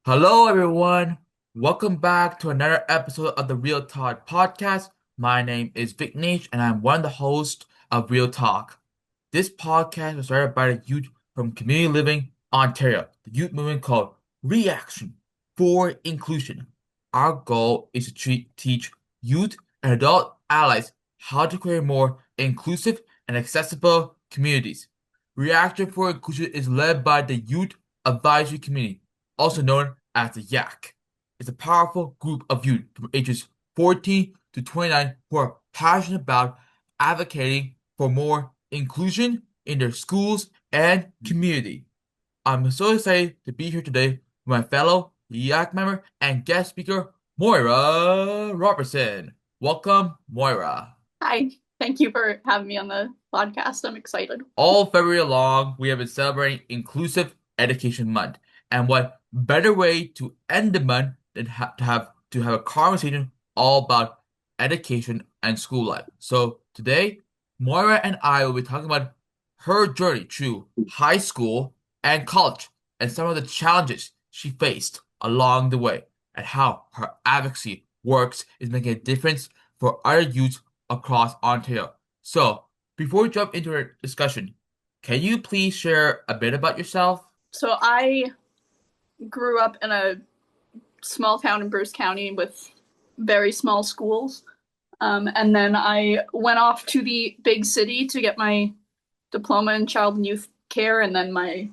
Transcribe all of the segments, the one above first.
Hello, everyone. Welcome back to another episode of the Real Talk podcast. My name is Vignesh, and I'm one of the hosts of Real Talk. This podcast was started by the youth from Community Living, Ontario, the youth movement called Reaction for Inclusion. Our goal is to teach youth and adult allies how to create more inclusive and accessible communities. Reaction for Inclusion is led by the Youth Advisory Committee, also known as the YAC. It's a powerful group of youth from ages 14 to 29 who are passionate about advocating for more inclusion in their schools and community. I'm so excited to be here today with my fellow YAC member and guest speaker, Moira Robertson. Welcome, Moira. Hi, thank you for having me on the podcast. I'm excited. All February long, we have been celebrating Inclusive Education Month. And what better way to end the month than to have a conversation all about education and school life. So today, Moira and I will be talking about her journey through high school and college and some of the challenges she faced along the way and how her advocacy works is making a difference for other youths across Ontario. So before we jump into our discussion, can you please share a bit about yourself? So, I grew up in a small town in Bruce County with very small schools. And then I went off to the big city to get my diploma in child and youth care and then my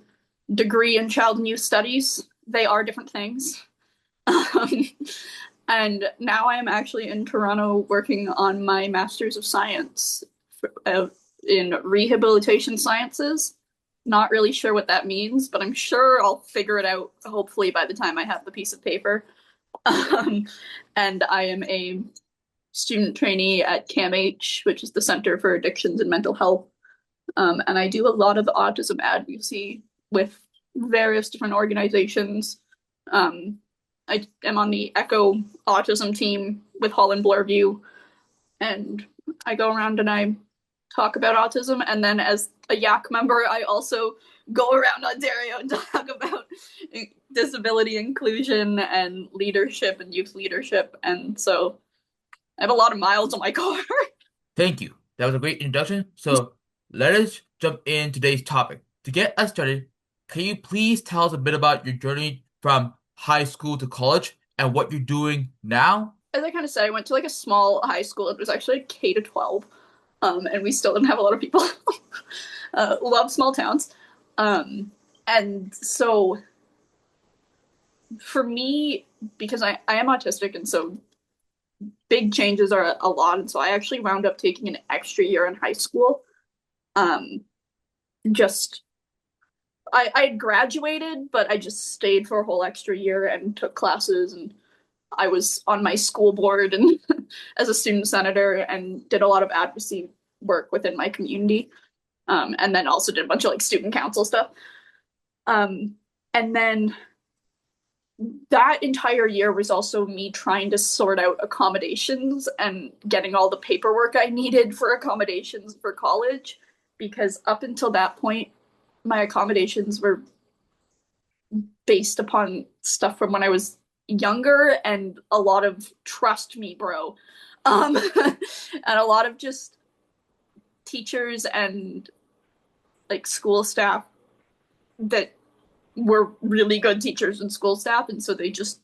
degree in child and youth studies. They are different things. Um, and now I am actually in Toronto working on my Master's of Science in Rehabilitation Sciences. Not really sure what that means, but I'm sure I'll figure it out hopefully by the time I have the piece of paper. Um, and I am a student trainee at CAMH, which is the Center for Addictions and Mental Health. And I do a lot of the autism advocacy with various different organizations. Um, I am on the ECHO autism team with Holland Bloorview, and I go around and I talk about autism. And then as a YAC member, I also go around Ontario and talk about disability inclusion and leadership and youth leadership. And so I have a lot of miles on my car. Thank you. That was a great introduction. So let us jump in today's topic. To get us started, can you please tell us a bit about your journey from high school to college and what you're doing now? As I kind of said, I went to like a small high school. It was actually K to 12. And we still didn't have a lot of people. Love small towns. And so for me, because I am autistic, and so big changes are a lot. And so I actually wound up taking an extra year in high school. Um, just I had graduated, but I just stayed for a whole extra year and took classes, and I was on my school board and as a student senator and did a lot of advocacy work within my community. And then also did a bunch of like student council stuff. Um, and then that entire year was also me trying to sort out accommodations and getting all the paperwork I needed for accommodations for college. Because up until that point, my accommodations were based upon stuff from when I was younger and a lot of trust me, bro. And a lot of just teachers and like school staff that were really good teachers and school staff, and so they just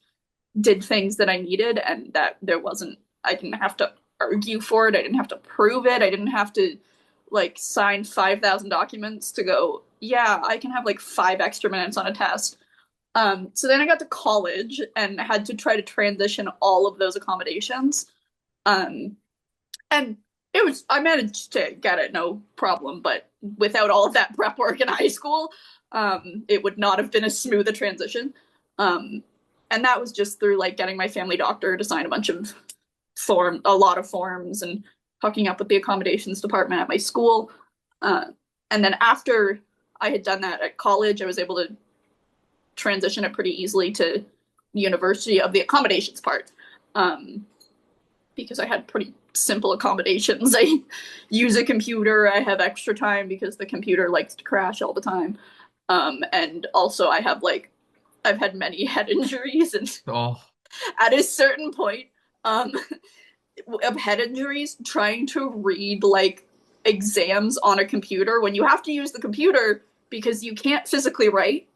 did things that I needed, and that there wasn't I didn't have to argue for it, I didn't have to prove it, I didn't have to like sign 5,000 documents to go, yeah, I can have like 5 extra minutes on a test. So then I got to college and had to try to transition all of those accommodations. Um, and I managed to get it no problem, but without all of that prep work in high school, it would not have been as smooth a transition. Um, and that was just through like getting my family doctor to sign a lot of forms and hooking up with the accommodations department at my school. Uh, and then after I had done that at college, I was able to transition it pretty easily to university of the accommodations part. Um, because I had pretty simple accommodations. I use a computer. I have extra time because the computer likes to crash all the time. And also I have like I've had many head injuries, and Oh, at a certain point, um, of head injuries, trying to read like exams on a computer when you have to use the computer because you can't physically write,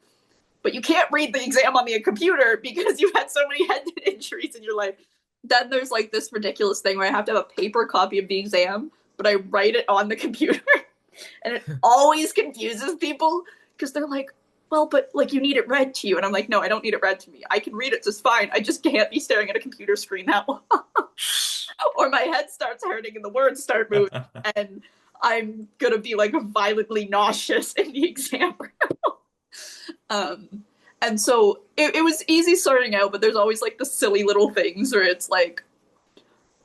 but you can't read the exam on the computer because you've had so many head injuries in your life. Then there's like this ridiculous thing where I have to have a paper copy of the exam, but I write it on the computer. And it always confuses people because they're like, well, but like you need it read to you. And I'm like, no, I don't need it read to me. I can read it just fine. I just can't be staring at a computer screen that long. Or my head starts hurting and the words start moving. And I'm going to be like violently nauseous in the exam room. Um, and so it was easy starting out, but there's always like the silly little things where it's like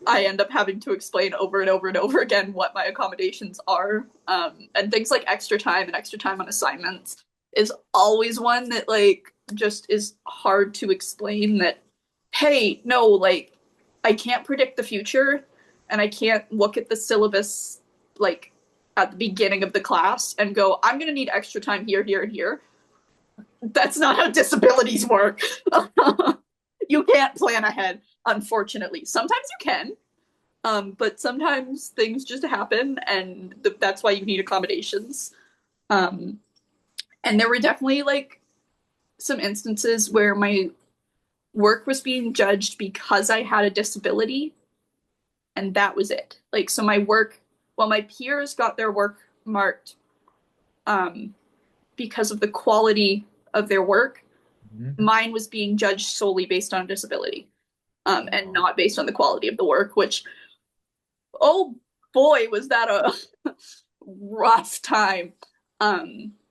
I end up having to explain over and over and over again what my accommodations are. And things like extra time and extra time on assignments is always one that like just is hard to explain that, hey, no, like I can't predict the future and I can't look at the syllabus like at the beginning of the class and go, I'm going to need extra time here, here, and here. That's not how disabilities work. You can't plan ahead, unfortunately. Sometimes you can, but sometimes things just happen, and that's why you need accommodations. Um, and there were definitely like some instances where my work was being judged because I had a disability, and that was it. Like, so my work, while my peers got their work marked um, because of the quality of their work, mhm. mine was being judged solely based on disability, and Oh. not based on the quality of the work, which, oh boy, was that a rough time.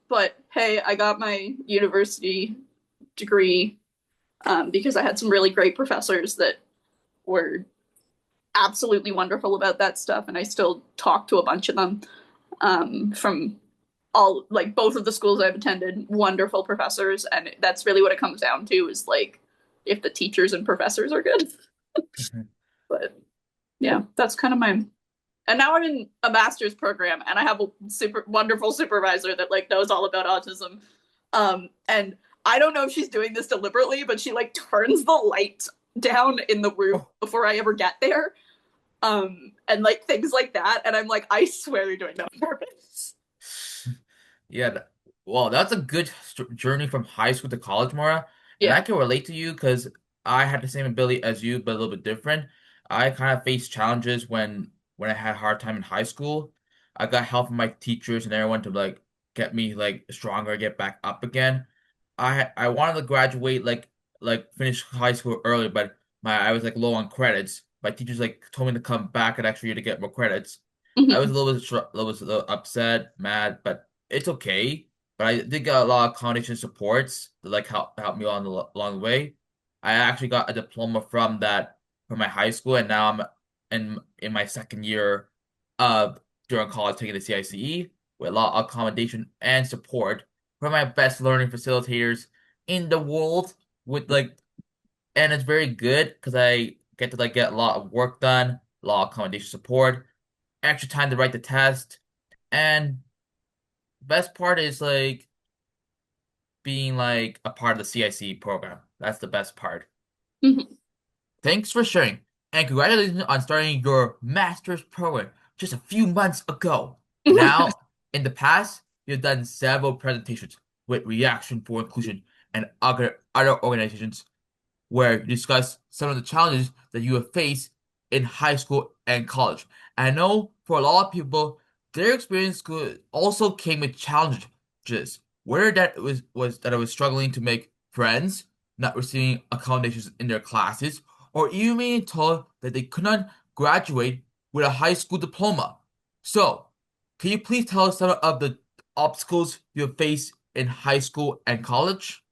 But hey, I got my university degree because I had some really great professors that were absolutely wonderful about that stuff, and I still talk to a bunch of them from all like both of the schools I've attended. Wonderful professors, and that's really what it comes down to is like if the teachers and professors are good. But yeah, that's kind of my. And now I'm in a master's program, and I have a super wonderful supervisor that like knows all about autism. And I don't know if she's doing this deliberately, but she like turns the light down in the room Oh. before I ever get there. And like things like that. And I'm like, I swear you're doing that on purpose. Yeah, well, that's a good journey from high school to college, Mara. And Yeah. I can relate to you because I had the same ability as you, but a little bit different. I kind of faced challenges when I had a hard time in high school. I got help from my teachers and everyone to like get me like stronger, get back up again. I wanted to graduate like finish high school early, but my I was like low on credits. My teachers like told me to come back an extra year to get more credits. I was Mhm. a little bit a little upset, mad, but it's okay. But I did get a lot of accommodation supports that like help me along the way. I actually got a diploma from that from my high school, and now I'm in my second year of during college taking the CICE with a lot of accommodation and support from my best learning facilitators in the world with like and it's very good because I get to like get a lot of work done, a lot of accommodation support, extra time to write the test, and best part is like being like a part of the CIC program. That's the best part. Mhm. Thanks for sharing, and congratulations on starting your master's program just a few months ago. Now, in the past, you've done several presentations with Reaction for Inclusion and other organizations where you discuss some of the challenges that you have faced in high school and college. And I know for a lot of people, their experience could also came with challenges, whether that was that I was struggling to make friends, not receiving accommodations in their classes, or even being told that they could not graduate with a high school diploma. So, can you please tell us some of the obstacles you have faced in high school and college?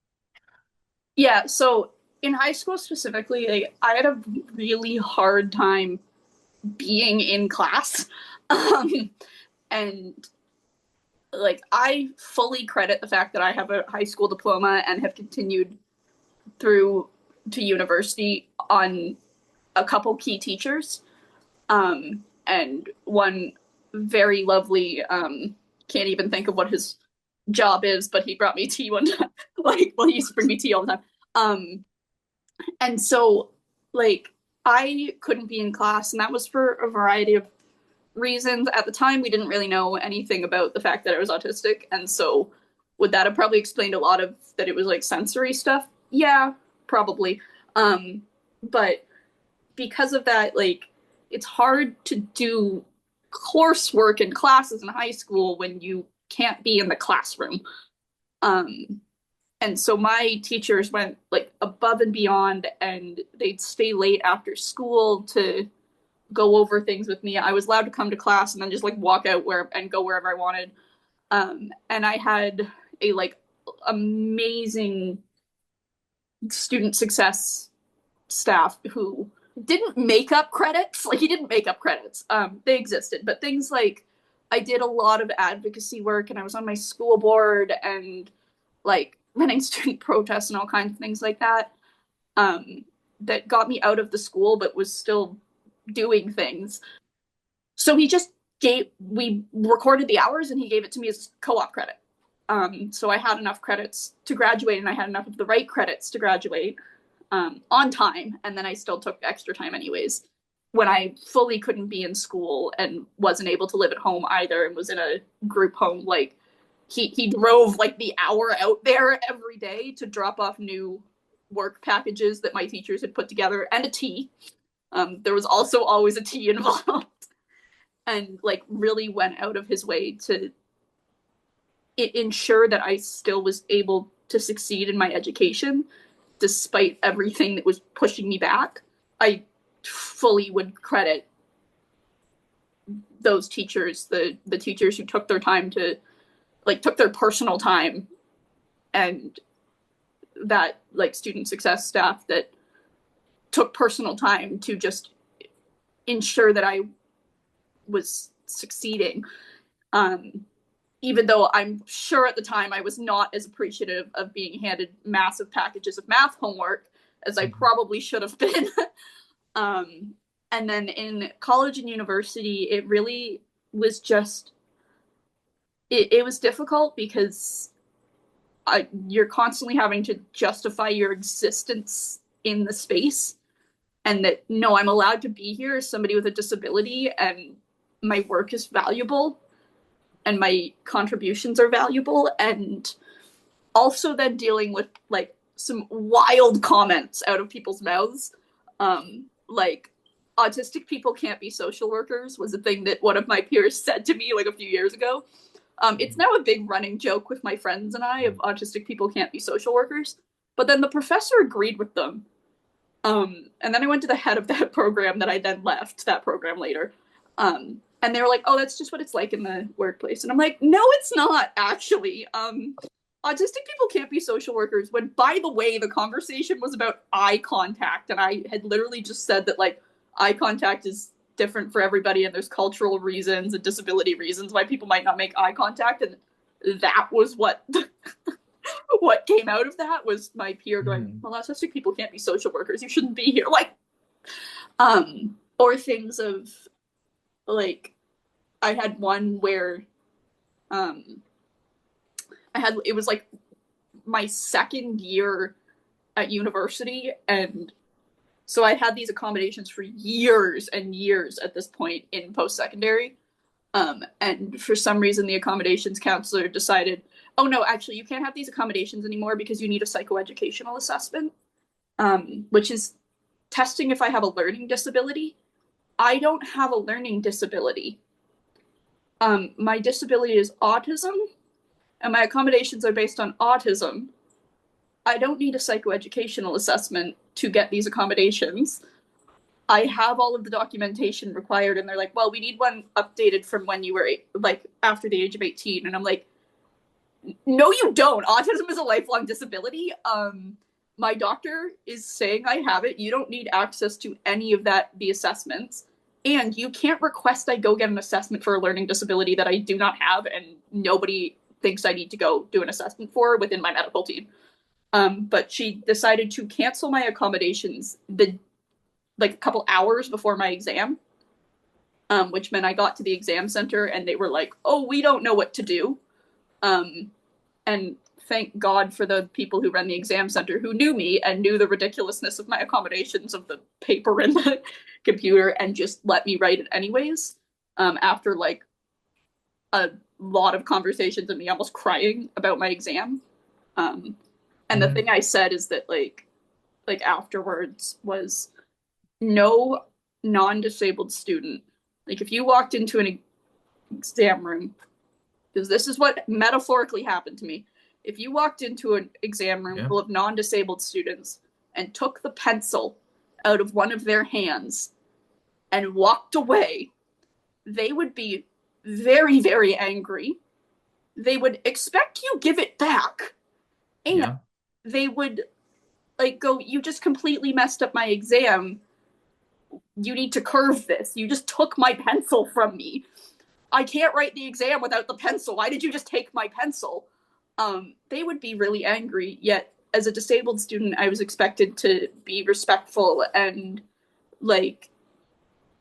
Yeah, so in high school specifically, like, I had a really hard time being in class. Um, and like I fully credit the fact that I have a high school diploma and have continued through to university on a couple key teachers. And one very lovely, can't even think of what his job is, but he brought me tea one time. Like, well, he used to bring me tea all the time. Um, and so like I couldn't be in class, and that was for a variety of reasons. At the time, we didn't really know anything about the fact that I was autistic, and so would that have probably explained a lot of that it was like sensory stuff? Yeah, probably. Um, but because of that, like it's hard to do coursework in classes in high school when you can't be in the classroom. Um, and so my teachers went like above and beyond, and they'd stay late after school to go over things with me. I was allowed to come to class and then just like walk out where and go wherever I wanted. And I had a like amazing student success staff who didn't make up credits. Like he didn't make up credits. They existed, but things like I did a lot of advocacy work, and I was on my school board and like running student protests and all kinds of things like that. Um, that got me out of the school, but was still doing things. So he just we recorded the hours and he gave it to me as co-op credit. So I had enough credits to graduate, and I had enough of the right credits to graduate on time. And then I still took extra time anyways when I fully couldn't be in school and wasn't able to live at home either, and was in a group home. Like he drove like the hour out there every day to drop off new work packages that my teachers had put together, and a tea. There was also always a tea involved. And like really went out of his way to ensure that I still was able to succeed in my education despite everything that was pushing me back. I fully would credit those teachers, the teachers who took their time to like took their personal time, and that like student success staff that took personal time to just ensure that I was succeeding. Um, Even though I'm sure at the time I was not as appreciative of being handed massive packages of math homework as I Mhm. probably should have been. um, and then in college and university, it really was just, it was difficult because you're constantly having to justify your existence in the space, and that no, I'm allowed to be here as somebody with a disability, and my work is valuable and my contributions are valuable. And also then dealing with like some wild comments out of people's mouths. Like autistic people can't be social workers was a thing that one of my peers said to me like a few years ago. It's now a big running joke with my friends and I of autistic people can't be social workers. But then the professor agreed with them. And then I went to the head of that program that I then left that program later. And they were like, "Oh, that's just what it's like in the workplace." And I'm like, "No, it's not actually. Autistic people can't be social workers." When, by the way, the conversation was about eye contact, and I had literally just said that like eye contact is different for everybody, and there's cultural reasons and disability reasons why people might not make eye contact, and that was what came out of that was my peer going, Mhm. "Well, autistic people can't be social workers. You shouldn't be here." Like, or things of like, I had one where, um, I had it was like my second year at university, and so I had these accommodations for years and years at this point in post secondary. And for some reason, the accommodations counselor decided, oh no, actually, you can't have these accommodations anymore because you need a psychoeducational assessment, which is testing if I have a learning disability. I don't have a learning disability. My disability is autism, and my accommodations are based on autism. I don't need a psychoeducational assessment to get these accommodations. I have all of the documentation required, and they're like, well, we need one updated from when you were like after the age of 18. And I'm like, no, you don't. Autism is a lifelong disability. My doctor is saying I have it. You don't need access to any of the assessments. And you can't request I go get an assessment for a learning disability that I do not have, and nobody thinks I need to go do an assessment for within my medical team. But she decided to cancel my accommodations the like a couple hours before my exam, which meant I got to the exam center and they were like, "Oh, we don't know what to do." Um, And thank God for the people who run the exam center who knew me and knew the ridiculousness of my accommodations of the paper and the computer and just let me write it anyways. After like a lot of conversations and me almost crying about my exam. Um, and the Hmm. thing I said is that like afterwards was no non-disabled student. Like if you walked into an exam room, because this is what metaphorically happened to me. If you walked into an exam room Yeah. full of non-disabled students and took the pencil out of one of their hands and walked away, they would be very, very angry. They would expect you give it back, and Yeah. they would like go, "You just completely messed up my exam. You need to curve this. You just took my pencil from me. I can't write the exam without the pencil. Why did you just take my pencil?" They would be really angry. Yet, as a disabled student, I was expected to be respectful and like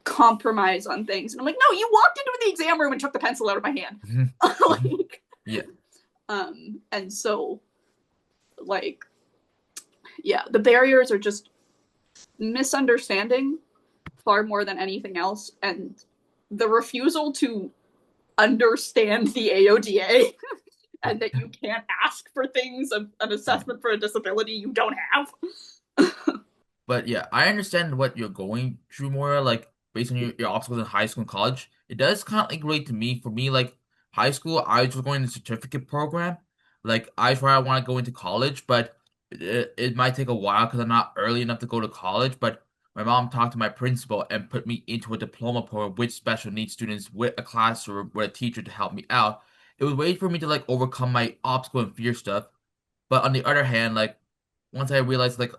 compromise on things. And I'm like, no, you walked into the exam room and took the pencil out of my hand. Hmm. Hmm. like, Yeah. and so like, yeah, the barriers are just misunderstanding far more than anything else, and the refusal to understand the AODA and that you can't ask for things of an assessment for a disability you don't have. But yeah, I understand what you're going through more, like based on your obstacles in high school and college. It does kind of like relate to me. For me, like high school, I was going to the certificate program. Like I swear I want to go into college, but it might take a while because I'm not early enough to go to college. But my mom talked to my principal and put me into a diploma program with special needs students with a class or with a teacher to help me out. It was a way for me to like overcome my obstacle and fear stuff. But on the other hand, like once I realized like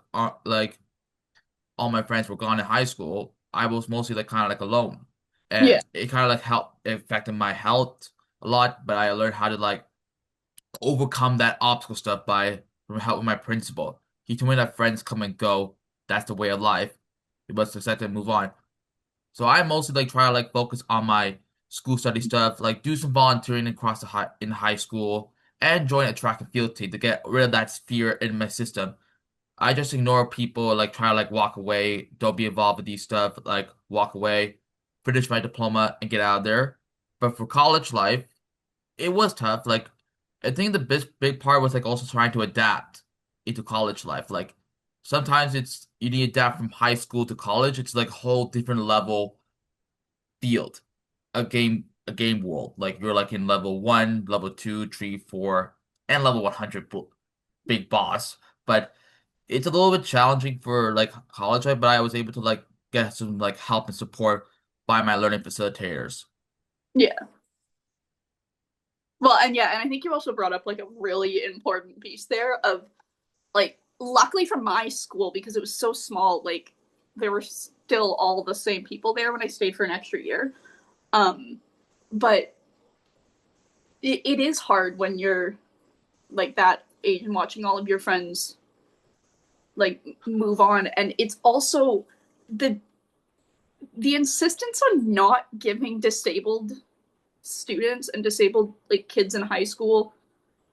all my friends were gone in high school, I was mostly like kind of like alone. Yeah. And it kind of like helped it affected my health a lot, but I learned how to like overcome that obstacle stuff by from helping my principal. He told me that friends come and go. That's the way of life. You must accept and move on. So I mostly like try to like focus on my school study stuff, like do some volunteering across the high school and join a track and field team to get rid of that fear in my system. I just ignore people, like try to like walk away, don't be involved with these stuff, like walk away, finish my diploma and get out of there. But for college life, it was tough. Like I think the big part was like also trying to adapt into college life. Like sometimes it's you need to adapt from high school to college. It's like a whole different level field, a game world. Like you're like in level one, level two, three, four, and level 100 big boss. But it's a little bit challenging for like college life, but I was able to like get some like help and support by my learning facilitators. Yeah. Well, and yeah, and I think you also brought up like a really important piece there of like, luckily for my school, because it was so small, like there were still all the same people there when I stayed for an extra year. Um, but it is hard when you're like that age and watching all of your friends like move on, and it's also the the insistence on not giving disabled students and disabled like kids in high school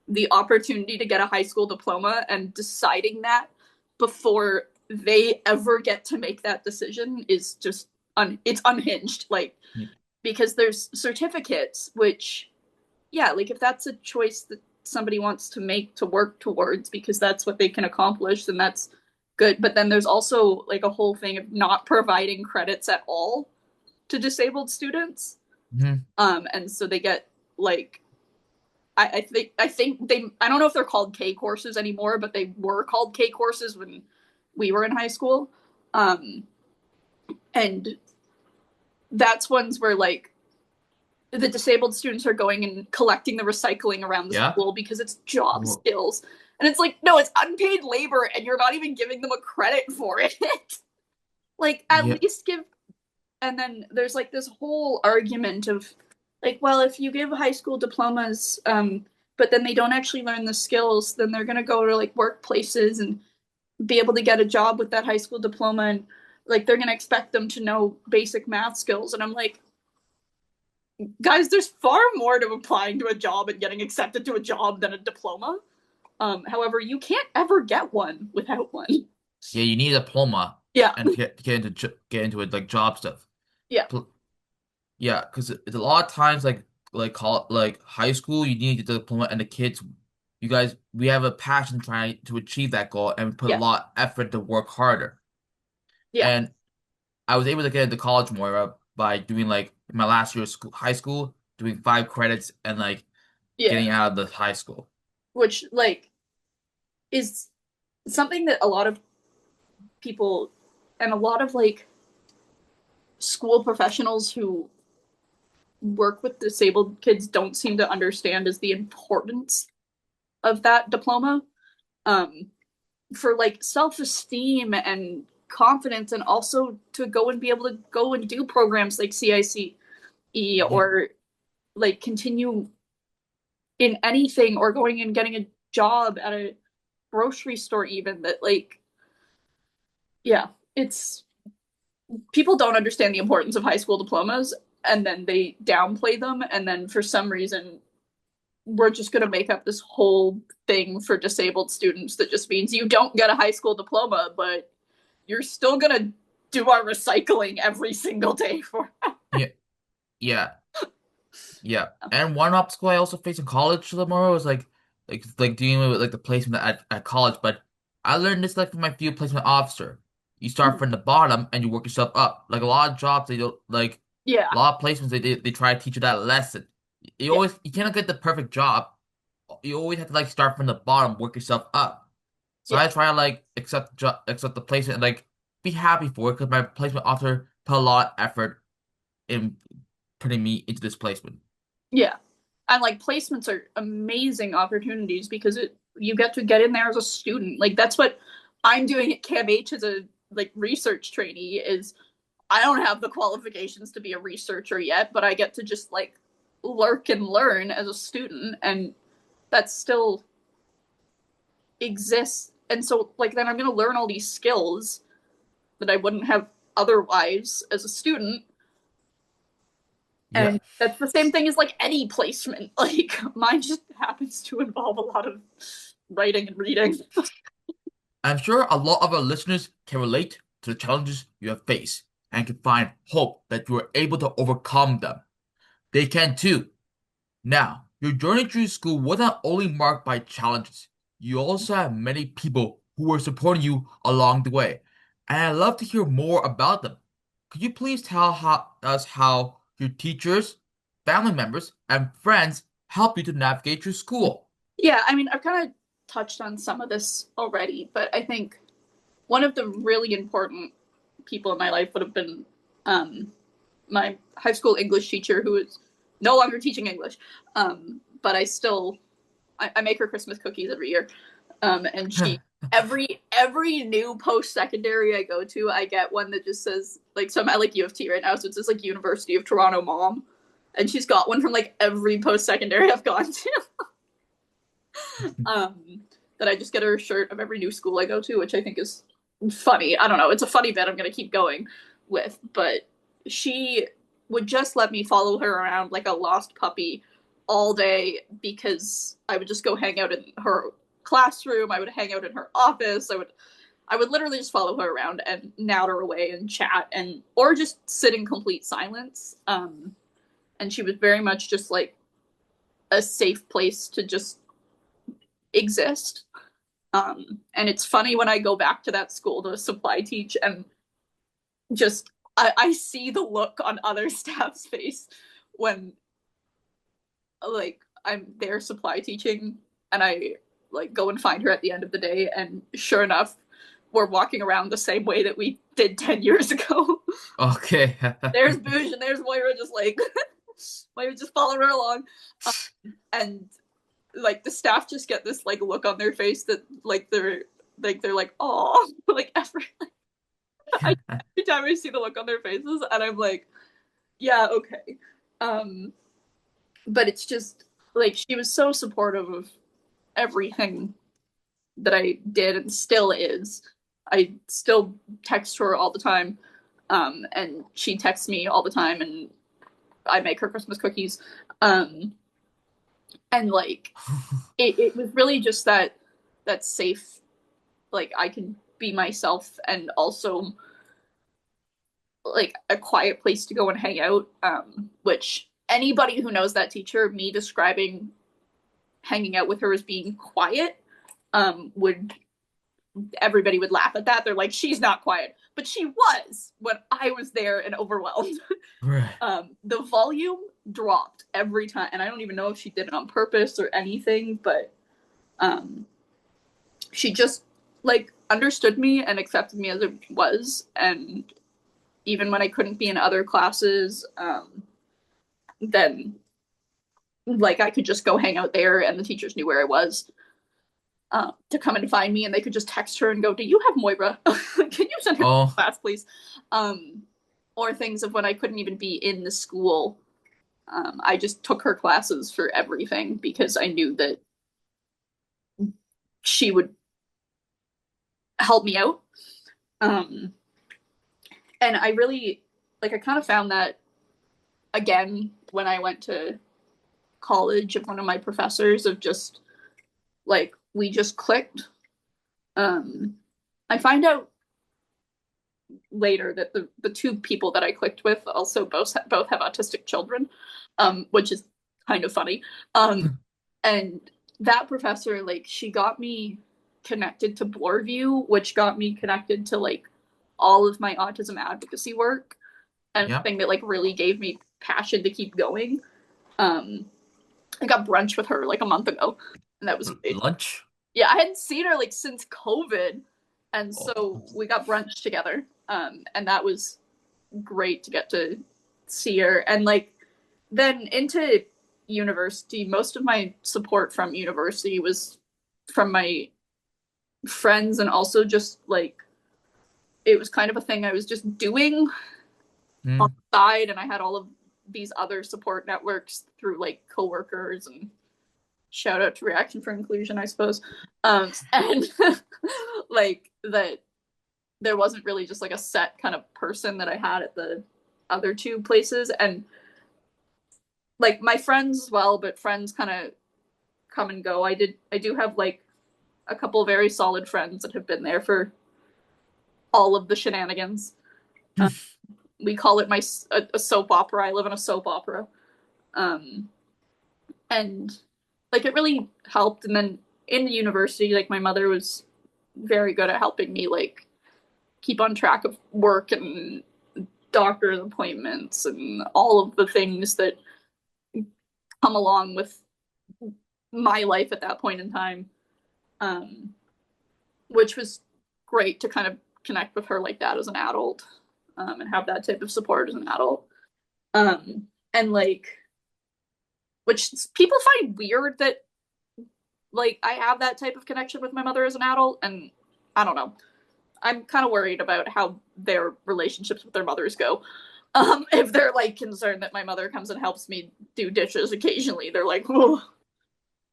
the opportunity to get a high school diploma and deciding that before they ever get to make that decision is just it's unhinged, like because there's certificates which, yeah, like if that's a choice that somebody wants to make to work towards because that's what they can accomplish, then that's good. But then there's also like a whole thing of not providing credits at all to disabled students. Mhm. And so they get like I think they, I don't know if they're called K courses anymore, but they were called K courses when we were in high school. Um, and that's ones where like the disabled students are going and collecting the recycling around the Yeah. school because it's job Well, skills. And it's like, no, it's unpaid labor and you're not even giving them a credit for it. Like, at yeah. least give. And then there's like this whole argument of like, well, if you give high school diplomas, but then they don't actually learn the skills, then they're going to go to like workplaces and be able to get a job with that high school diploma. And like, they're going to expect them to know basic math skills. And I'm like, guys, there's far more to applying to a job and getting accepted to a job than a diploma. However, you can't ever get one without one. Yeah, you need a diploma Yeah, and get into it like job stuff. yeah, Pl- Yeah, because it's a lot of times like high school, you need the diploma, and the kids, you guys, we have a passion trying to achieve that goal, and we put a yeah, lot of effort to work harder. yeah, And I was able to get into college more by doing like my last year of school, high school, doing 5 credits and like yeah. getting out of the high school. Which like is something that a lot of people and a lot of like school professionals who work with disabled kids don't seem to understand is the importance of that diploma. Um, for like self-esteem and confidence and also to go and be able to go and do programs like CICE Yeah, or like continue in anything or going and getting a job at a grocery store even that like yeah it's people don't understand the importance of high school diplomas and then they downplay them and then for some reason we're just going to make up this whole thing for disabled students that just means you don't get a high school diploma but you're still going to do our recycling every single day for yeah, yeah, yeah. And one obstacle I also faced in college tomorrow was like dealing with like the placement at college. But I learned this like from my field placement officer. You start from the bottom and you work yourself up. Like a lot of jobs, they don't like yeah a lot of placements. They try to teach you that lesson. yeah You cannot get the perfect job. You always have to like start from the bottom, work yourself up. So yeah I try to like accept the placement and like be happy for it because my placement officer put a lot of effort in putting me into this placement. yeah and like placements are amazing opportunities because it you get to get in there as a student like that's what I'm doing at CAMH as a like research trainee is I don't have the qualifications to be a researcher yet, but I get to just like lurk and learn as a student, and that still exists. And so, like, then I'm going to learn all these skills that I wouldn't have otherwise as a student. Yeah. And that's the same thing as like any placement. Like, mine just happens to involve a lot of writing and reading. I'm sure a lot of our listeners can relate to the challenges you have faced and can find hope that you are able to overcome them. They can too. Now, your journey through school wasn't only marked by challenges. You also have many people who were supporting you along the way, and I'd love to hear more about them. Could you please tell us how your teachers, family members, and friends help you to navigate your school? Yeah, I mean, I've kind of touched on some of this already, but I think one of the really important people in my life would have been um, my high school English teacher who is no longer teaching English. But I make her Christmas cookies every year. And she every new post secondary I go to, I get one that just says like so I'm at like U of T right now, so it says like University of Toronto Mom. And she's got one from like every post secondary I've gone to. um, that I just get her a shirt of every new school I go to, which I think is funny. I don't know. It's a funny bit I'm going to keep going with. But she would just let me follow her around like a lost puppy all day because I would just go hang out in her classroom. I would hang out in her office. I would literally just follow her around and natter away and chat and or just sit in complete silence. And she was very much just like a safe place to just exist. And it's funny when I go back to that school to supply teach and just I see the look on other staff's face when like I'm there supply teaching and I like go and find her at the end of the day and sure enough we're walking around the same way that we did 10 years ago. Okay. There's Booge and there's Moira just like Moira just following her along. And like the staff just get this like look on their face that they're like oh like every time I see the look on their faces and I'm like yeah okay um but it's just like she was so supportive of everything that I did and still is. I still text her all the time and she texts me all the time and I make her Christmas cookies. Um, and like it was really just that safe, like I can be myself and also like a quiet place to go and hang out. Which anybody who knows that teacher, me describing hanging out with her as being quiet, would everybody would laugh at that. They're like, she's not quiet. But she was when I was there and overwhelmed. Right. The volume dropped every time, and I don't even know if she did it on purpose or anything, but um, she just like understood me and accepted me as it was. And even when I couldn't be in other classes, then like I could just go hang out there, and the teachers knew where I was. To come and find me, and they could just text her and go, "Do you have Moira? Can you send her to Oh, class, please?" Um, or things of when I couldn't even be in the school. I just took her classes for everything because I knew that she would help me out. Um, and I really like I kind of found that again when I went to college of one of my professors of just like we just clicked. Um, I find out later that the two people that I clicked with also both have autistic children, which is kind of funny. And that professor, like, she got me connected to Bloorview, which got me connected to like all of my autism advocacy work, and yep. thing that like really gave me passion to keep going. Um, I got brunch with her like a month ago, and that was it. Lunch. Yeah, I hadn't seen her like since COVID, and so Oh, we got brunch together. And that was great to get to see her. And like then into university, most of my support from university was from my friends, and also just like it was kind of a thing I was just doing on mm. the side, and I had all of these other support networks through like coworkers, and shout out to Reaction for Inclusion, I suppose. And like that there wasn't really just like a set kind of person that I had at the other two places. And like my friends as well, but friends kind of come and go. I do have like a couple very solid friends that have been there for all of the shenanigans. Uh, we call it a soap opera. I live in a soap opera. Um, and like it really helped. And then in the university, like my mother was very good at helping me like keep on track of work and doctor's appointments and all of the things that come along with my life at that point in time, um, which was great to kind of connect with her like that as an adult, and have that type of support as an adult. And like, which people find weird that like I have that type of connection with my mother as an adult, and I don't know. I'm kind of worried about how their relationships with their mothers go. If they're like concerned that my mother comes and helps me do dishes occasionally, they're like, "Whoa,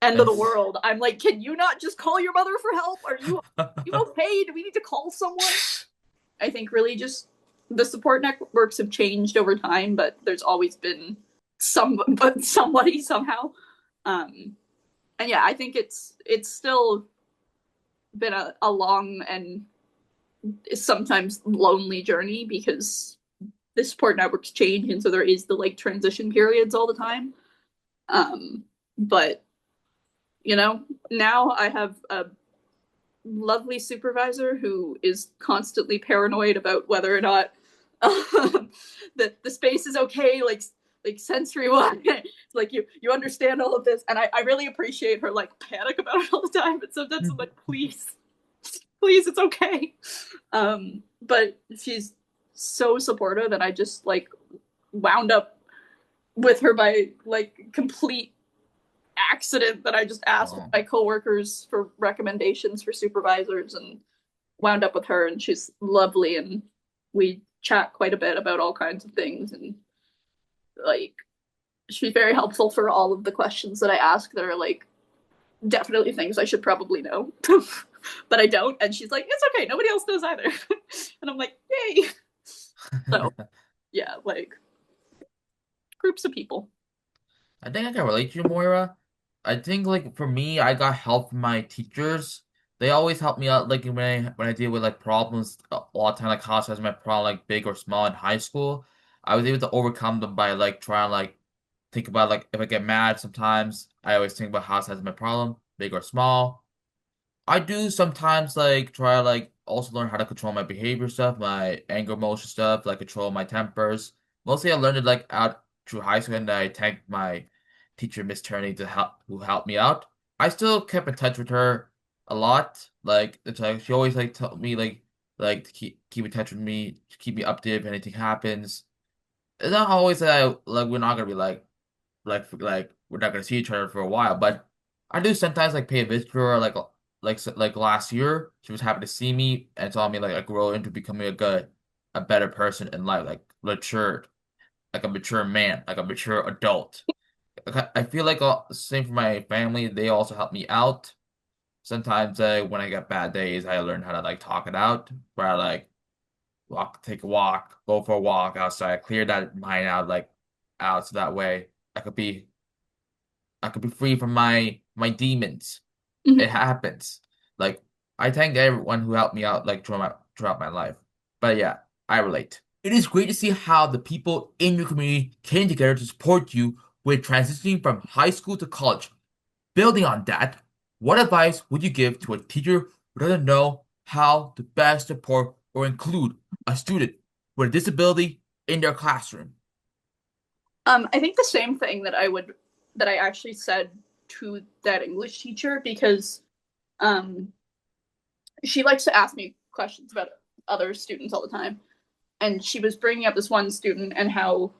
end of the It's world." I'm like, can you not just call your mother for help? Are you okay? Do we need to call someone? I think really just the support networks have changed over time, but there's always been somebody somehow. Um, and yeah, I think it's still been a long and sometimes lonely journey because the support networks change, and so there is the like transition periods all the time. But you know, now I have a lovely supervisor who is constantly paranoid about whether or not the space is okay, like sensory wise. Like you understand all of this, and I really appreciate her like panic about it all the time. But sometimes I'm like, please, it's okay. But she's so supportive, and I just like wound up with her by like complete accident that I just asked oh, my coworkers for recommendations for supervisors and wound up with her, and she's lovely, and we chat quite a bit about all kinds of things, and like she's very helpful for all of the questions that I ask that are like definitely things I should probably know. But I don't, and she's like, it's okay, nobody else knows either. And I'm like, yay. So yeah, like group groups of people. I think I can relate to you, Moira. I think like for me, I got help from my teachers. They always help me out like when I deal with like problems a lot of time like how size my problem like big or small in high school. I was able to overcome them by like trying like think about like if I get mad sometimes, I always think about how size my problem, big or small. I do sometimes like try like also learn how to control my behavior stuff, my anger motion stuff, like control my tempers. Mostly I learned it like out through high school and I thanked my teacher Miss Turney to help who helped me out. I still kept in touch with her a lot. Like it's like she always like told me like to keep in touch with me, to keep me updated if anything happens. It's not always that like we're not gonna be like we're not gonna see each other for a while. But I do sometimes like pay a visit to her like last year. She was happy to see me and saw me like I grow into becoming a better person in life, like matured, like a mature man, like a mature adult. Like, I feel like same for my family. They also help me out. Sometimes when I get bad days, I learn how to like talk it out. Where I like take a walk, go for a walk outside, clear that mind out out so that way I could be free from my demons. It Mhm. happens. Like I thank everyone who helped me out like throughout my life. But yeah, I relate. It is great to see how the people in your community came together to support you with transitioning from high school to college. Building on that, what advice would you give to a teacher who doesn't know how to best support or include a student with a disability in their classroom? I think the same thing that I actually said to that English teacher because um, she likes to ask me questions about other students all the time, and she was bringing up this one student and how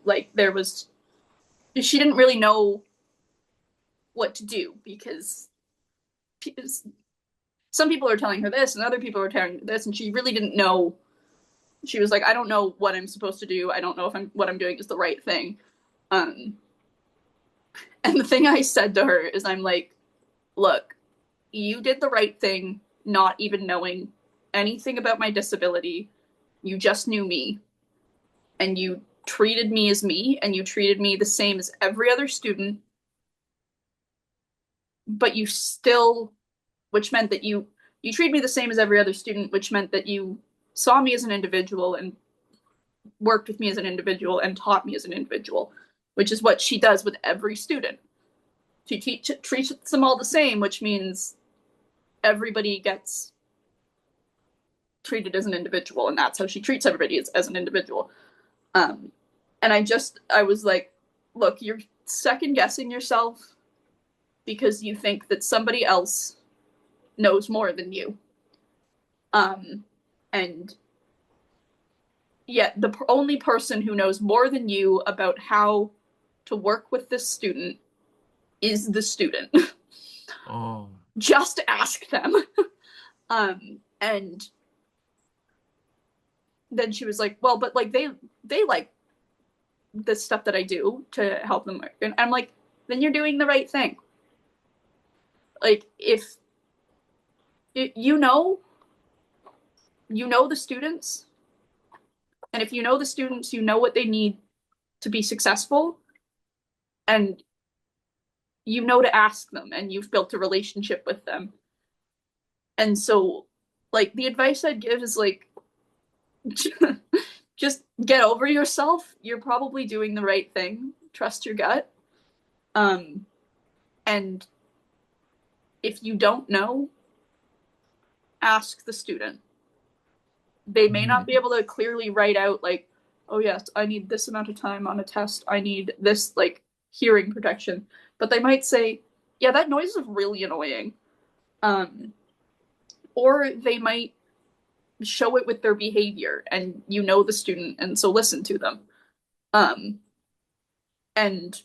like there was she didn't really know what to do because some people are telling her this and other people are telling her this, and she really didn't know. She was like, I don't know what I'm supposed to do. I don't know if what I'm doing is the right thing. Um, and the thing I said to her is, I'm like, look, you did the right thing, not even knowing anything about my disability. You just knew me, and you treated me as me, and you treated me the same as every other student, but you still, which meant that you treated me the same as every other student, which meant that you saw me as an individual and worked with me as an individual and taught me as an individual, which is what she does with every student. She treats them all the same, which means everybody gets treated as an individual, and that's how she treats everybody as an individual. Um, and I was like, look, you're second guessing yourself because you think that somebody else knows more than you. Um, and yet the only person who knows more than you about how to work with this student is the student. Oh, Just ask them. And then she was like, well, but like they like the stuff that I do to help them. And I'm like, then you're doing the right thing. Like if you know the students, and if you know the students, you know what they need to be successful, and you know to ask them, and you've built a relationship with them. And so, like the advice I'd give is like, just get over yourself. You're probably doing the right thing. Trust your gut. Um, and if you don't know, ask the student. They may not be hmm. able to clearly write out like, oh yes, I need this amount of time on a test. I need this like hearing protection. But they might say, yeah, that noise is really annoying. Um, or they might show it with their behavior, and you know the student, and so listen to them. Um, and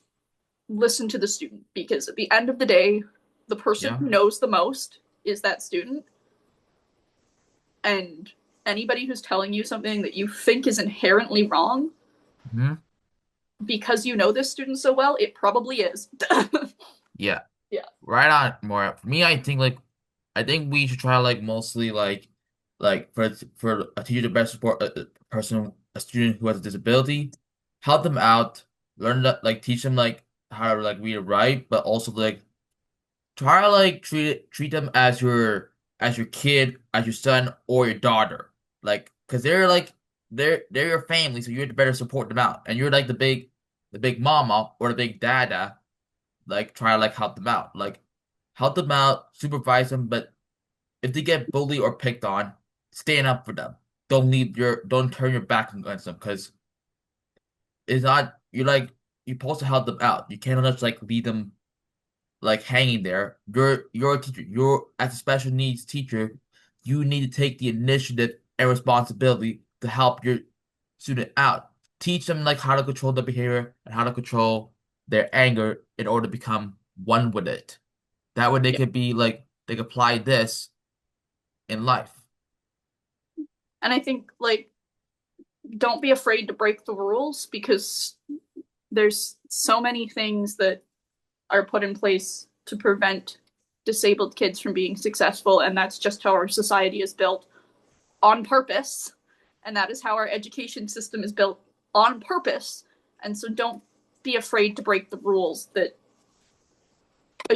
listen to the student because at the end of the day, the person Yeah. who knows the most is that student. And anybody who's telling you something that you think is inherently wrong Hmm. because you know this student so well, it probably is. Yeah. Yeah. Right on, more. For me, I think we should try like mostly like for a teacher to best support a person, a student who has a disability, help them out, learn that like teach them like how to like read and write, but also like try to like treat them as your kid, as your son or your daughter. Like, cause they're like they're your family, so you have to better support them out. And you're like the big mama or the big dada, like try to like help them out. Like help them out, supervise them, but if they get bullied or picked on, stand up for them. Don't turn your back against them because it's not you're supposed to help them out. You can't just like leave them like hanging there. You're a teacher. You're as a special needs teacher, you need to take the initiative and responsibility to help your student out. Teach them like how to control their behavior and how to control their anger in order to become one with it. That way they Yeah. could be like they could apply this in life. And I think like don't be afraid to break the rules because there's so many things that are put in place to prevent disabled kids from being successful, and that's just how our society is built on purpose, and that is how our education system is built on purpose. And so don't be afraid to break the rules that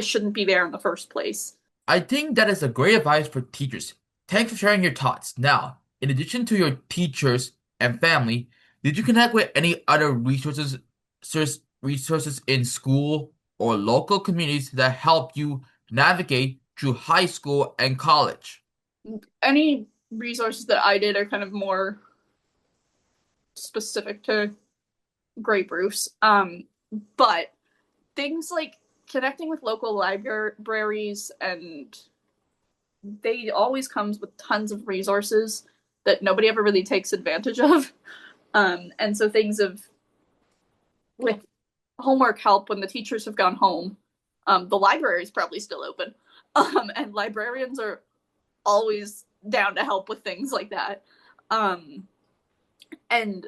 shouldn't be there in the first place. I think that is a great advice for teachers. Thanks for sharing your thoughts. Now, in addition to your teachers and family, did you connect with any other resources in school or local communities that help you navigate through high school and college? Any resources that I did are kind of more specific to Grey Bruce. But things like connecting with local libraries, and they always comes with tons of resources that nobody ever really takes advantage of. And so things of with homework help when the teachers have gone home, the library is probably still open, and librarians are always down to help with things like that. Um, and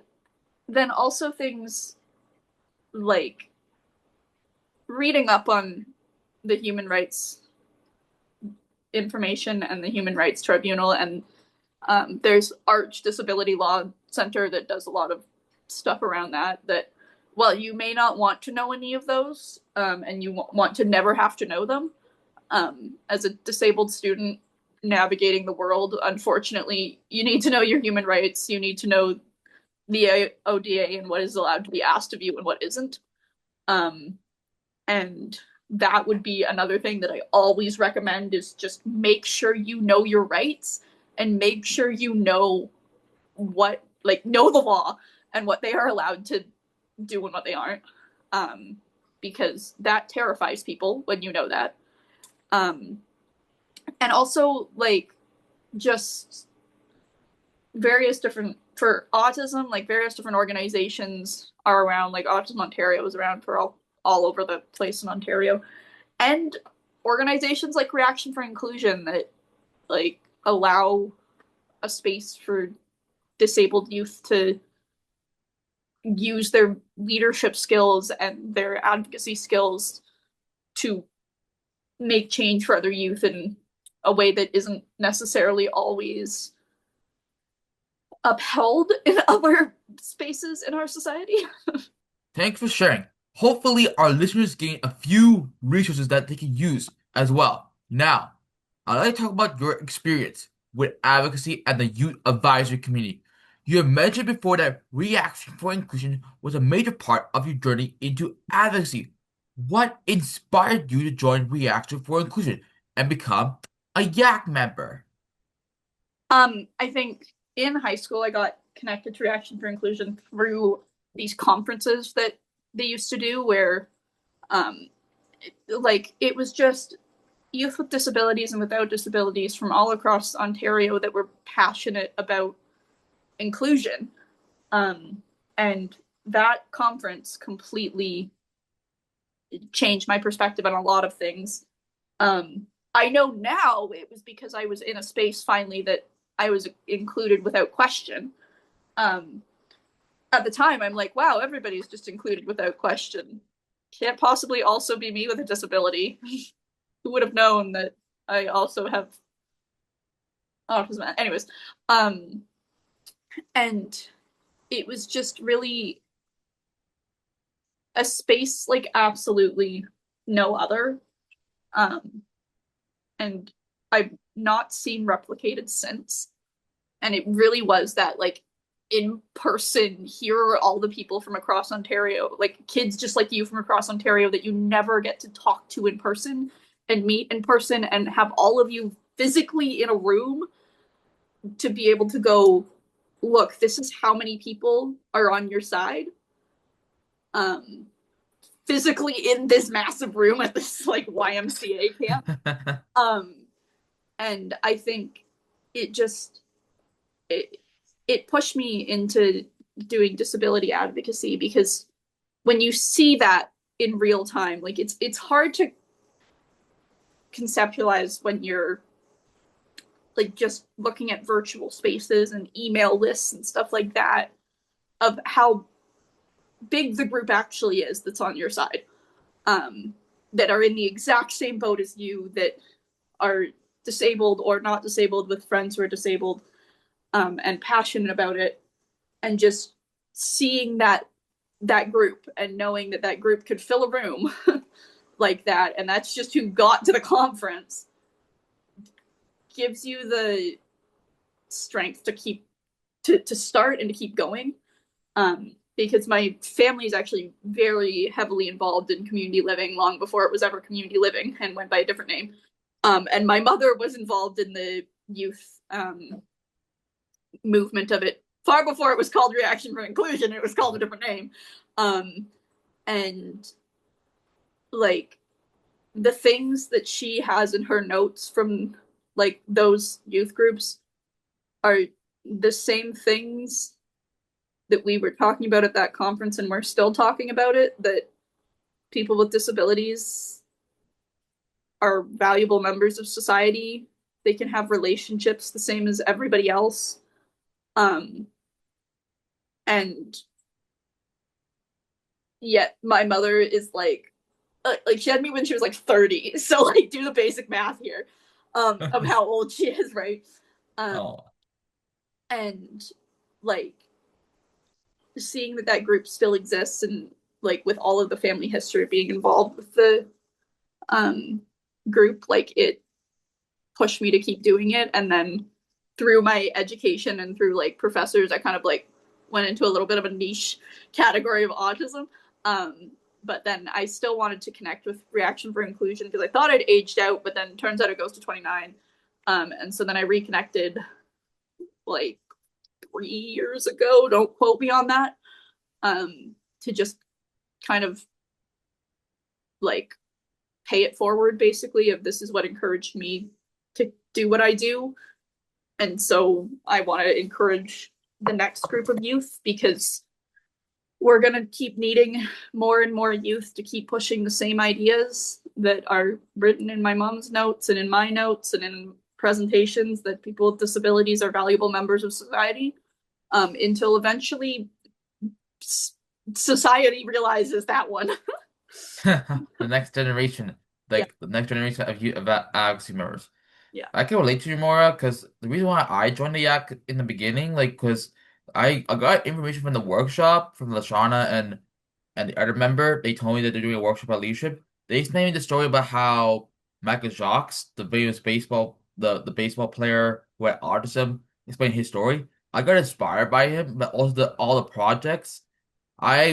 then also things like reading up on the human rights information and the Human Rights Tribunal, and there's Arch Disability Law Center that does a lot of stuff around that. That well, you may not want to know any of those, and you want to never have to know them. As a disabled student navigating the world, unfortunately, you need to know your human rights. You need to know the ODA and what is allowed to be asked of you and what isn't. Um, and that would be another thing that I always recommend is just make sure you know your rights and make sure you know what like know the law and what they are allowed to do and what they aren't. Um, because that terrifies people when you know that. Um, and also like just various different for autism, like various different organizations are around, like Autism Ontario is around for all over the place in Ontario. And organizations like Reaction for Inclusion that like allow a space for disabled youth to use their leadership skills and their advocacy skills to make change for other youth in a way that isn't necessarily always upheld in other spaces in our society. Thanks for sharing. Hopefully, our listeners gain a few resources that they can use as well. Now, I'd like to talk about your experience with advocacy and the youth advisory community. You have mentioned before that Reaction for Inclusion was a major part of your journey into advocacy. What inspired you to join Reaction for Inclusion and become a YAC member? I think in high school I got connected to Reaction for Inclusion through these conferences that they used to do where um like it was just youth with disabilities and without disabilities from all across Ontario that were passionate about inclusion. Um, and that conference completely changed my perspective on a lot of things. I know now it was because I was in a space finally that I was included without question. Um, at the time, I'm like, wow, everybody's just included without question. Can't possibly also be me with a disability. Who would have known that I also have autism? Anyways, um, and it was just really a space like absolutely no other. Um, and I've not seen replicated since. And it really was that like in person, here are all the people from across Ontario, like kids just like you from across Ontario that you never get to talk to in person and meet in person and have all of you physically in a room to be able to go, look, this is how many people are on your side. Um, physically in this massive room at this like YMCA camp. Um, and I think it just it it pushed me into doing disability advocacy because when you see that in real time, like it's hard to conceptualize when you're like just looking at virtual spaces and email lists and stuff like that of how big the group actually is that's on your side, that are in the exact same boat as you, that are disabled or not disabled with friends who are disabled, and passionate about it, and just seeing that group and knowing that that group could fill a room like that, and that's just who got to the conference, gives you the strength to keep to start and to keep going. Because my family is actually very heavily involved in community living long before it was ever community living and went by a different name. And my mother was involved in the youth movement of it far before it was called Reaction for Inclusion. It was called a different name. And like the things that she has in her notes from like those youth groups are the same things that we were talking about at that conference, and we're still talking about it, that people with disabilities are valuable members of society. They can have relationships the same as everybody else. And yet my mother is like she had me when she was like 30. So like do the basic math here, of how old she is, right? Um, Oh, and like seeing that that group still exists, and like with all of the family history being involved with the um group, like it pushed me to keep doing it. And then through my education and through like professors, I kind of like went into a little bit of a niche category of autism. But then I still wanted to connect with Reaction for Inclusion because I thought I'd aged out, but then turns out it goes to 29. And so then I reconnected like 3 years ago. Don't quote me on that. To just kind of like pay it forward, basically, of this is what encouraged me to do what I do. And so I want to encourage the next group of youth because we're going to keep needing more and more youth to keep pushing the same ideas that are written in my mom's notes and in my notes and in presentations, that people with disabilities are valuable members of society, until eventually society realizes that one. the next generation, Yeah, like the next generation of you of advocacy members. yeah, I can relate to you, Mora, because the reason why I joined the Yak in the beginning, like, because I got information from the workshop from Lashana and the other member. They told me that they're doing a workshop on leadership. They explained me the story about how Michael Jacques, the famous the baseball player who had autism, explained his story. I got inspired by him, but also all the projects. I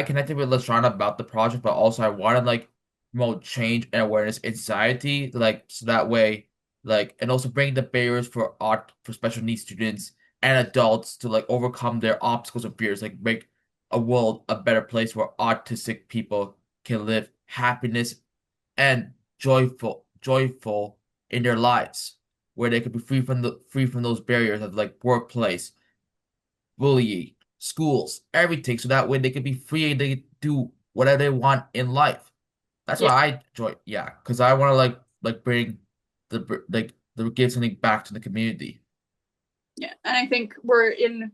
connected with Lashana about the project, but also I wanted like promote change and awareness in society, like so that way, like and also bring the barriers for art for special needs students and adults to like overcome their obstacles and fears, like make a world a better place where autistic people can live happiness and joyful in their lives, where they could be free from those barriers of like workplace, bullying, schools, everything, so that way they can be free and they can do whatever they want in life. That's yeah, why I enjoy, yeah, because I want to like bring the give something back to the community. yeah. And I think we're in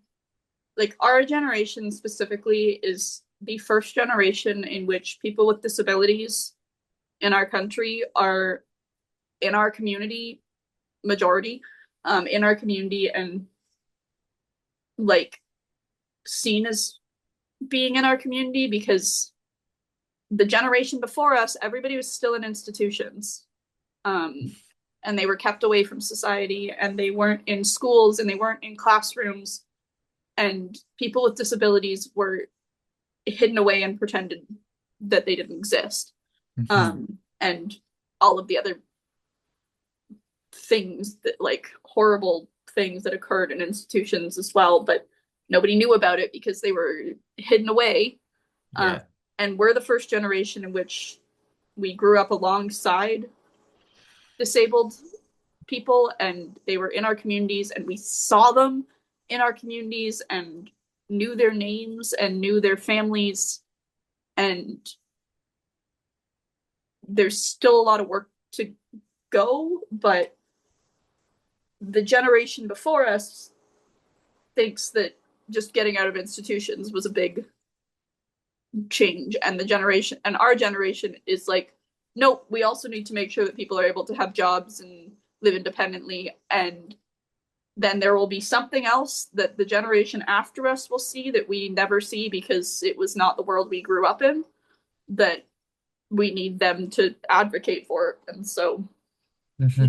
like our generation specifically is the first generation in which people with disabilities in our country are in our community, majority, in our community, and like seen as being in our community because the generation before us, everybody was still in institutions. Um, and they were kept away from society, and they weren't in schools, and they weren't in classrooms, and people with disabilities were hidden away and pretended that they didn't exist. Hmm. And all of the other things that, like, horrible things that occurred in institutions as well, but nobody knew about it because they were hidden away. Um, Yeah. and we're the first generation in which we grew up alongside disabled people, and they were in our communities, and we saw them in our communities and knew their names and knew their families. And there's still a lot of work to go, but the generation before us thinks that just getting out of institutions was a big change, and the generation and our generation is like, nope, we also need to make sure that people are able to have jobs and live independently. And then there will be something else that the generation after us will see that we never see because it was not the world we grew up in, that we need them to advocate for. And so, Hmm.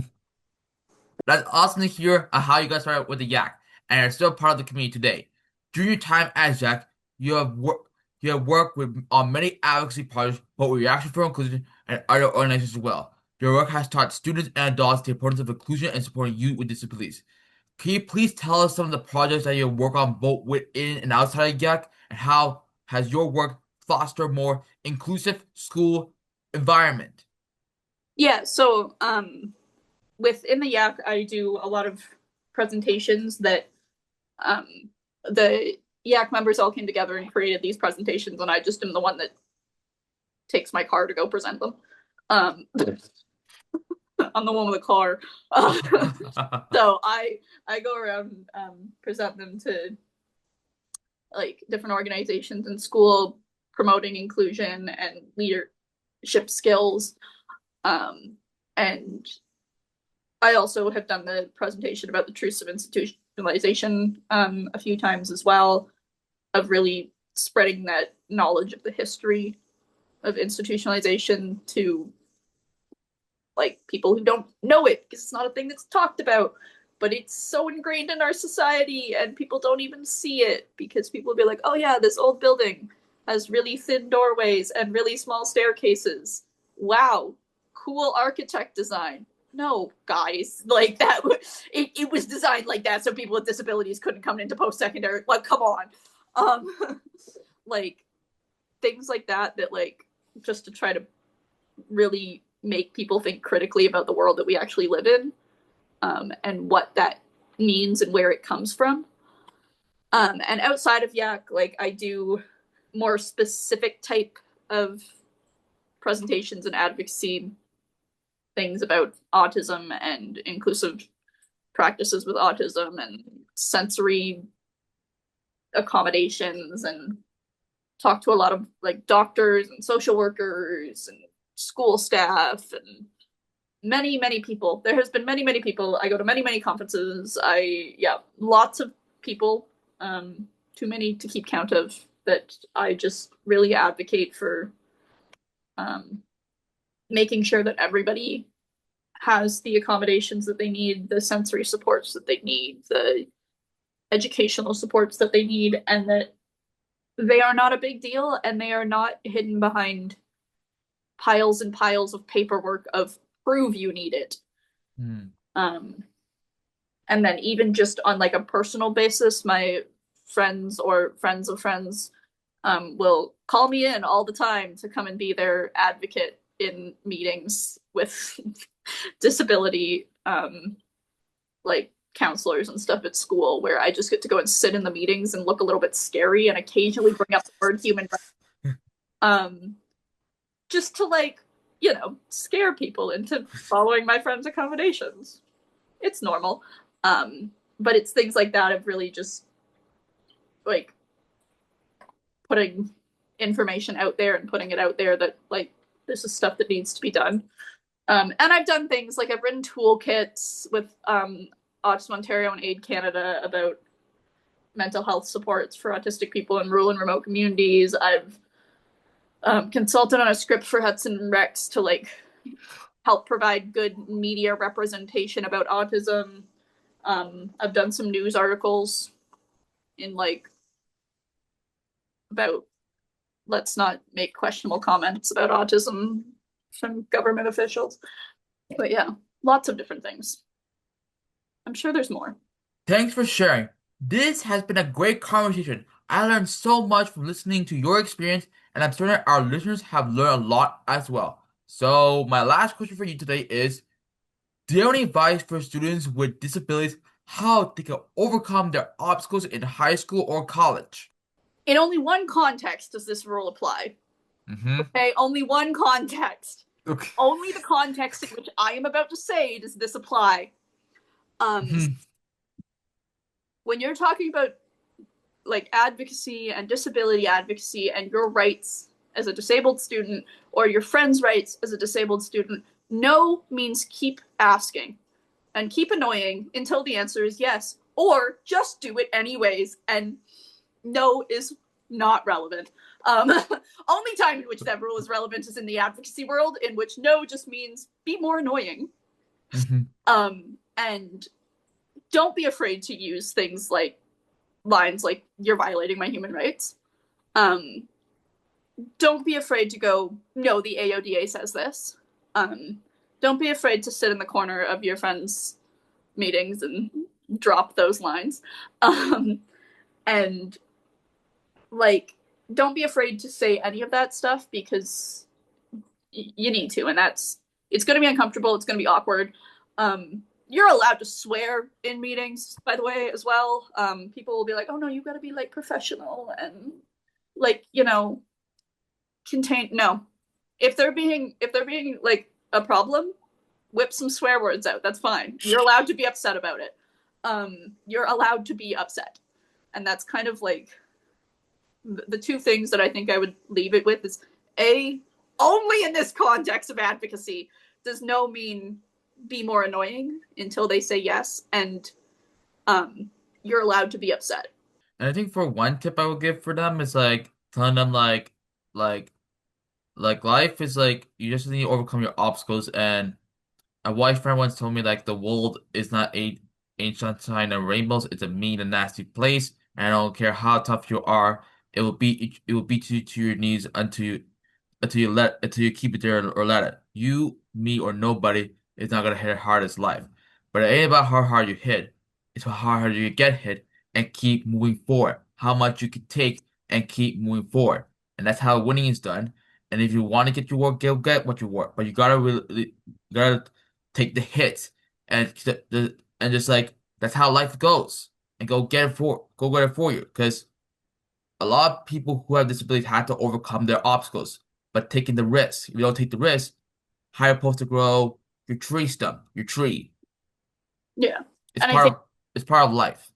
That's awesome to hear how you guys started with the Yak and are still part of the community today. During your time as Yak, you have worked with on many advocacy projects, both with Reaction for Inclusion and other organizations as well. Your work has taught students and adults the importance of inclusion and supporting youth with disabilities. Can you please tell us some of the projects that you work on both within and outside of Yak, and how has your work fostered more inclusive school environment? yeah, so within the Yak, I do a lot of presentations that um, the Yak members all came together and created these presentations, and I just am the one that takes my car to go present them. Um, I'm the one with the car. So I go around, present them to, like, different organizations in school, promoting inclusion and leadership skills. Um, and I also have done the presentation about the truths of institutionalization a few times as well, of really spreading that knowledge of the history of institutionalization to, like, people who don't know it, because it's not a thing that's talked about, but it's so ingrained in our society, and people don't even see it because people will be like, oh yeah, this old building has really thin doorways and really small staircases. Wow, cool architect design. No, guys, like that, it was designed like that so people with disabilities couldn't come into post-secondary. Like, come on. Like, things like that, that, like, just to try to really make people think critically about the world that we actually live in, and what that means and where it comes from. And outside of Yak, like, I do more specific type of presentations and advocacy things about autism and inclusive practices with autism and sensory accommodations, and talk to a lot of, like, doctors and social workers and school staff and many people. There has been many people. I go to many conferences. Yeah, lots of people, too many to keep count of, that I just really advocate for, um making sure that everybody has the accommodations that they need, the sensory supports that they need, the educational supports that they need, and that they are not a big deal, and they are not hidden behind piles and piles of paperwork of prove you need it. Hmm. um and then, even just on, like, a personal basis, my friends or friends of friends will call me in all the time to come and be their advocate in meetings with disability, like, counselors and stuff at school, where I just get to go and sit in the meetings and look a little bit scary and occasionally bring up the word human rights, um, just to, like, scare people into following my friend's accommodations. It's normal. But it's things like that of really just, like, putting information out there and putting it out there that, like, this is stuff that needs to be done. And I've done things like, I've written toolkits with Autism Ontario and Aid Canada about mental health supports for autistic people in rural and remote communities. I've Consulted on a script for Hudson Rex to like help provide good media representation about autism. I've done some news articles in like about let's not make questionable comments about autism from government officials. But yeah, lots of different things. I'm sure there's more. Thanks for sharing. This has been a great conversation. I learned so much from listening to your experience, and I'm certain our listeners have learned a lot as well. So, my last question for you today is, do you have any advice for students with disabilities how they can overcome their obstacles in high school or college? In only one context does this rule apply. Mm-hmm. Okay, only one context. Okay. Only the context in which I am about to say does this apply. Um, Mm-hmm. when you're talking about like advocacy and disability advocacy and your rights as a disabled student or your friend's rights as a disabled student, no means keep asking and keep annoying until the answer is yes, or just do it anyways. And no is not relevant. Only time in which that rule is relevant is in the advocacy world, in which no just means be more annoying. Mm-hmm. And don't be afraid to use things like lines like "you're violating my human rights." Um, don't be afraid to go, "No, the AODA says this." Don't be afraid to sit in the corner of your friends' meetings and drop those lines. And like, don't be afraid to say any of that stuff because you need to, and it's going to be uncomfortable. It's going to be awkward. You're allowed to swear in meetings, by the way, as well. People will be like, "Oh no, you got to be like professional and like contain." No, if they're being like a problem, whip some swear words out. That's fine. You're allowed to be upset about it. You're allowed to be upset, and that's kind of like the two things that I think I would leave it with is a only in this context of advocacy does no mean be more annoying until they say yes, and you're allowed to be upset. And I think for one tip I would give for them is like telling them like life is like you just need to overcome your obstacles. And a white friend once told me like the world is not a ain't sunshine and rainbows, it's a mean and nasty place. And I don't care how tough you are, it will beat you to your knees until you keep it there or let it. You, me, or nobody is not gonna hit as hard as life. But it ain't about how hard you hit. It's about how hard you get hit and keep moving forward. How much you can take and keep moving forward. And that's how winning is done. And if you want to get your work, you'll get what you work. But you gotta really, you gotta take the hits and and just like that's how life goes. And go get it for you. Because a lot of people who have disabilities have to overcome their obstacles, but taking the risk. If you don't take the risk, how you're supposed to grow your tree stump, your tree. Yeah, It's and I part think of it's part of life.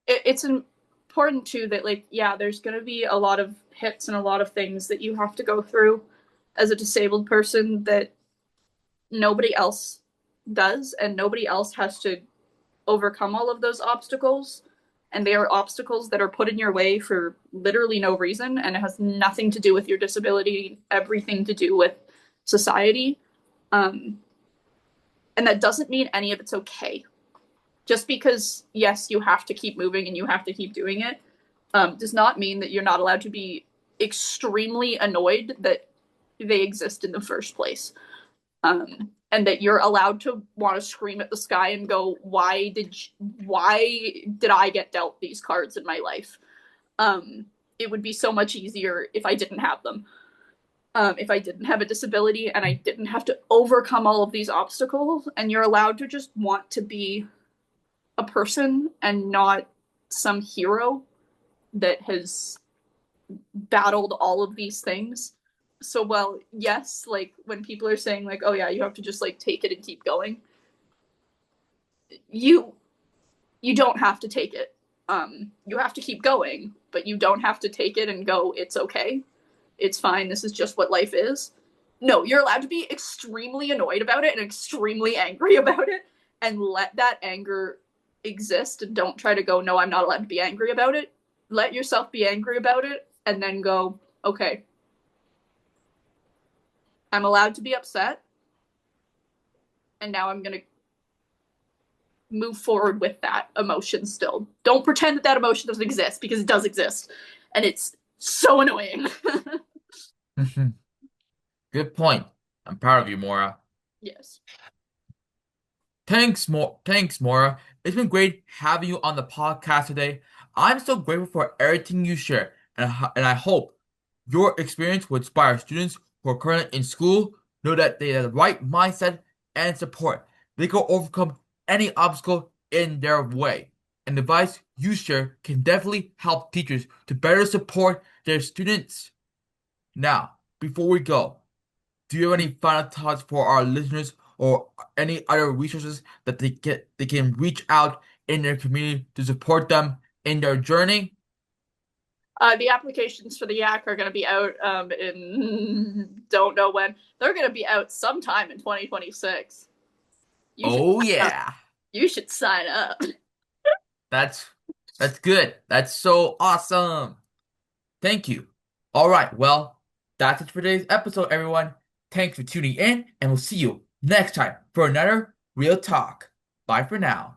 it's important too that like yeah, there's going to be a lot of hits and a lot of things that you have to go through as a disabled person that nobody else does, and nobody else has to overcome all of those obstacles. And they are obstacles that are put in your way for literally no reason, and it has nothing to do with your disability, everything to do with society. Um, and that doesn't mean any of it's okay. Just because, yes, you have to keep moving and you have to keep doing it, does not mean that you're not allowed to be extremely annoyed that they exist in the first place. And that you're allowed to want to scream at the sky and go, why did I get dealt these cards in my life? It would be so much easier if I didn't have them. If I didn't have a disability and I didn't have to overcome all of these obstacles, and you're allowed to just want to be a person and not some hero that has battled all of these things. So, well, yes, like when people are saying like, "Oh yeah, you have to just like take it and keep going," you you don't have to take it. You have to keep going, but you don't have to take it and go, "It's okay, it's fine. This is just what life is." No, you're allowed to be extremely annoyed about it and extremely angry about it, and let that anger exist. And don't try to go, "No, I'm not allowed to be angry about it." Let yourself be angry about it, and then go, "Okay, I'm allowed to be upset, and now I'm gonna move forward with that emotion still. Don't pretend that that emotion doesn't exist because it does exist, and it's so annoying. Good point. I'm proud of you, Mora. Yes. Thanks, Mora. It's been great having you on the podcast today. I'm so grateful for everything you share, and I hope your experience will inspire students who are currently in school know that they have the right mindset and support. They can overcome any obstacle in their way. And the advice you share can definitely help teachers to better support their students. Now, before we go, do you have any final thoughts for our listeners or any other resources that they can reach out in their community to support them in their journey? The applications for the Yak are going to be out in don't know when. They're going to be out sometime in 2026. You should Oh sign up. yeah. You should sign up. That's that's good. That's so awesome. Thank you. All right, well, that's it for today's episode, everyone. Thanks for tuning in, and we'll see you next time for another Real Talk. Bye for now.